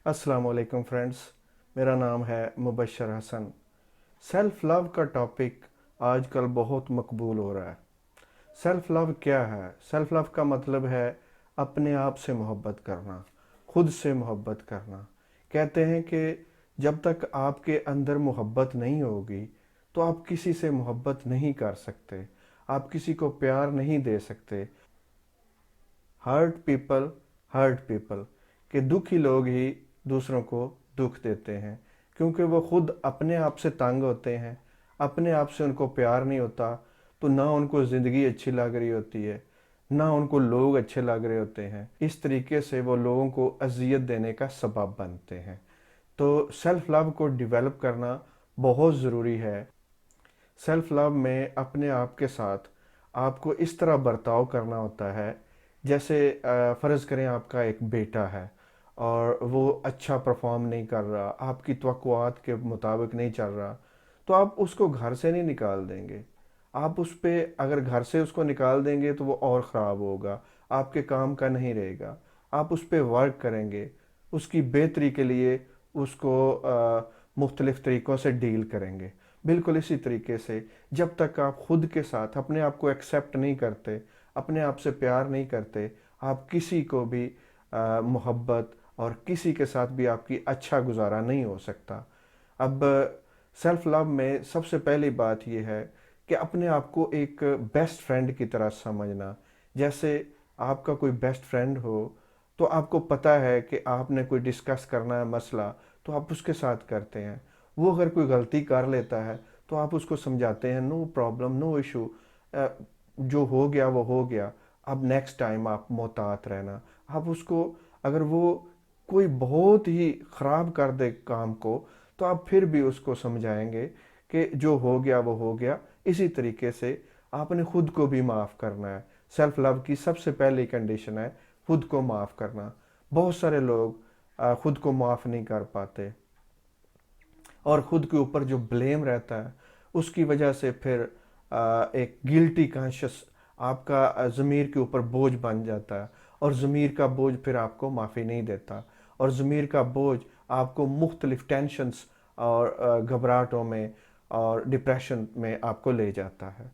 अस्सलाम वालेकुम फ्रेंड्स। मेरा नाम है मुबशर हसन। सेल्फ़ लव का टॉपिक आजकल बहुत मकबूल हो रहा है। सेल्फ़ लव क्या है? सेल्फ़ लव का मतलब है अपने आप से मोहब्बत करना, खुद से मोहब्बत करना। कहते हैं कि जब तक आपके अंदर मोहब्बत नहीं होगी तो आप किसी से मोहब्बत नहीं कर सकते, आप किसी को प्यार नहीं दे सकते। हर्ट पीपल कि दुखी लोग ही दूसरों को दुख देते हैं, क्योंकि वो खुद अपने आप से तंग होते हैं, अपने आप से उनको प्यार नहीं होता, तो ना उनको ज़िंदगी अच्छी लग रही होती है, ना उनको लोग अच्छे लग रहे होते हैं। इस तरीके से वो लोगों को अजियत देने का सबब बनते हैं। तो सेल्फ लव को डेवलप करना बहुत ज़रूरी है। सेल्फ लव में अपने आप के साथ आपको इस तरह बर्ताव करना होता है, जैसे फ़र्ज़ करें आपका एक बेटा है और वो अच्छा परफॉर्म नहीं कर रहा, आपकी तवक्कुआत के मुताबिक नहीं चल रहा, तो आप उसको घर से नहीं निकाल देंगे। आप उस पे अगर घर से उसको निकाल देंगे तो वो और ख़राब होगा, आपके काम का नहीं रहेगा। आप उस पे वर्क करेंगे, उसकी बेहतरी के लिए उसको मुख्तलिफ़ तरीक़ों से डील करेंगे। बिल्कुल इसी तरीके से जब तक आप खुद के साथ अपने आप को एक्सेप्ट नहीं करते, अपने आप से प्यार नहीं करते, आप किसी को भी मोहब्बत और किसी के साथ भी आपकी अच्छा गुजारा नहीं हो सकता। अब सेल्फ लव में सबसे पहली बात यह है कि अपने आप को एक बेस्ट फ्रेंड की तरह समझना। जैसे आपका कोई बेस्ट फ्रेंड हो तो आपको पता है कि आपने कोई डिस्कस करना है मसला, तो आप उसके साथ करते हैं। वो अगर कोई गलती कर लेता है तो आप उसको समझाते हैं, नो प्रॉब्लम, नो इशू, जो हो गया वो हो गया, अब नेक्स्ट टाइम आप मोहतात रहना। आप उसको, अगर वो कोई बहुत ही ख़राब कर दे काम को, तो आप फिर भी उसको समझाएंगे कि जो हो गया वो हो गया। इसी तरीके से आपने खुद को भी माफ़ करना है। सेल्फ लव की सबसे पहली कंडीशन है खुद को माफ़ करना। बहुत सारे लोग खुद को माफ़ नहीं कर पाते और खुद के ऊपर जो ब्लेम रहता है उसकी वजह से फिर एक गिल्टी कॉन्शियस आपका ज़मीर के ऊपर बोझ बन जाता है, और ज़मीर का बोझ फिर आपको माफ़ी नहीं देता, और ज़मीर का बोझ आपको मुख्तलिफ टेंशन्स और घबराहटों में और डिप्रेशन में आपको ले जाता है।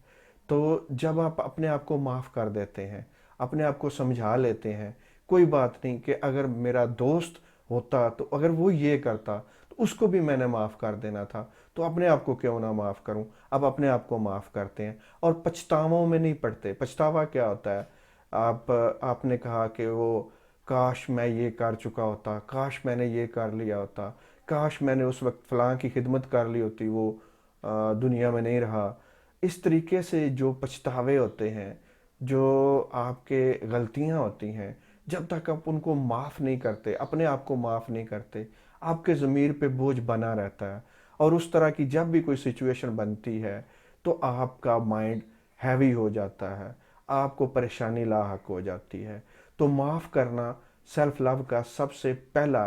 तो जब आप अपने आप को माफ़ कर देते हैं, अपने आप को समझा लेते हैं, कोई बात नहीं कि अगर मेरा दोस्त होता तो अगर वो ये करता तो उसको भी मैंने माफ़ कर देना था, तो अपने आप को क्यों ना माफ़ करूं। अब अपने आप को माफ़ करते हैं और पछतावों में नहीं पड़ते। पछतावा क्या होता है? आपने कहा कि वो काश मैं ये कर चुका होता, काश मैंने ये कर लिया होता, काश मैंने उस वक्त फ़लाँ की खिदमत कर ली होती, वो दुनिया में नहीं रहा। इस तरीके से जो पछतावे होते हैं, जो आपके गलतियां होती हैं, जब तक आप उनको माफ़ नहीं करते, अपने आप को माफ़ नहीं करते, आपके ज़मीर पे बोझ बना रहता है। और उस तरह की जब भी कोई सिचुएशन बनती है तो आपका माइंड हैवी हो जाता है, आपको परेशानी लाहक हो जाती है। तो माफ़ करना सेल्फ लव का सबसे पहला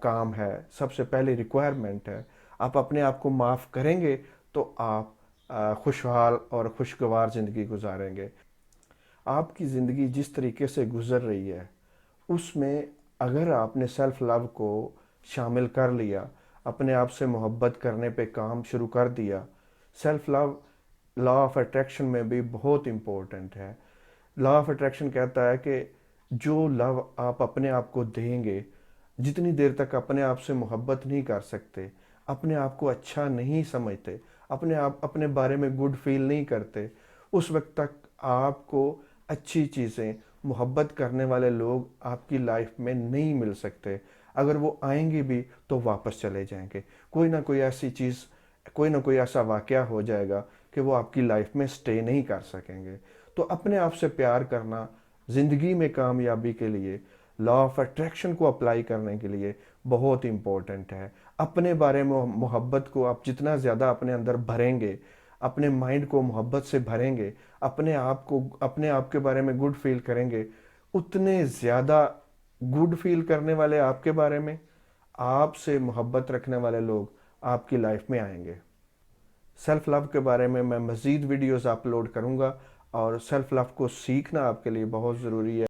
काम है, सबसे पहली रिक्वायरमेंट है। आप अपने आप को माफ़ करेंगे तो आप खुशहाल और खुशगवार ज़िंदगी गुजारेंगे। आपकी ज़िंदगी जिस तरीके से गुज़र रही है उसमें अगर आपने सेल्फ लव को शामिल कर लिया, अपने आप से मोहब्बत करने पे काम शुरू कर दिया, self love law of attraction में भी बहुत इम्पोर्टेंट है। लॉ ऑफ अट्रैक्शन कहता है कि जो लव आप अपने आप को देंगे, जितनी देर तक अपने आप से मोहब्बत नहीं कर सकते, अपने आप को अच्छा नहीं समझते, अपने बारे में गुड फील नहीं करते, उस वक्त तक आपको अच्छी चीज़ें, मोहब्बत करने वाले लोग आपकी लाइफ में नहीं मिल सकते। अगर वो आएंगे भी तो वापस चले जाएंगे। कोई ना कोई ऐसी चीज़, कोई ना कोई ऐसा वाक़या हो जाएगा कि वो आपकी लाइफ में स्टे नहीं कर सकेंगे। तो अपने आप से प्यार करना ज़िंदगी में कामयाबी के लिए, लॉ ऑफ अट्रैक्शन को अप्लाई करने के लिए बहुत इम्पोर्टेंट है। अपने बारे में मोहब्बत को आप जितना ज़्यादा अपने अंदर भरेंगे, अपने माइंड को मोहब्बत से भरेंगे, अपने आप के बारे में गुड फील करेंगे, उतने ज़्यादा गुड फील करने वाले आपके बारे में, आपसे मोहब्बत रखने वाले लोग आपकी लाइफ में आएंगे। सेल्फ लव के बारे में मैं मज़ीद वीडियोस अपलोड करूंगा, और सेल्फ लव को सीखना आपके लिए बहुत ज़रूरी है।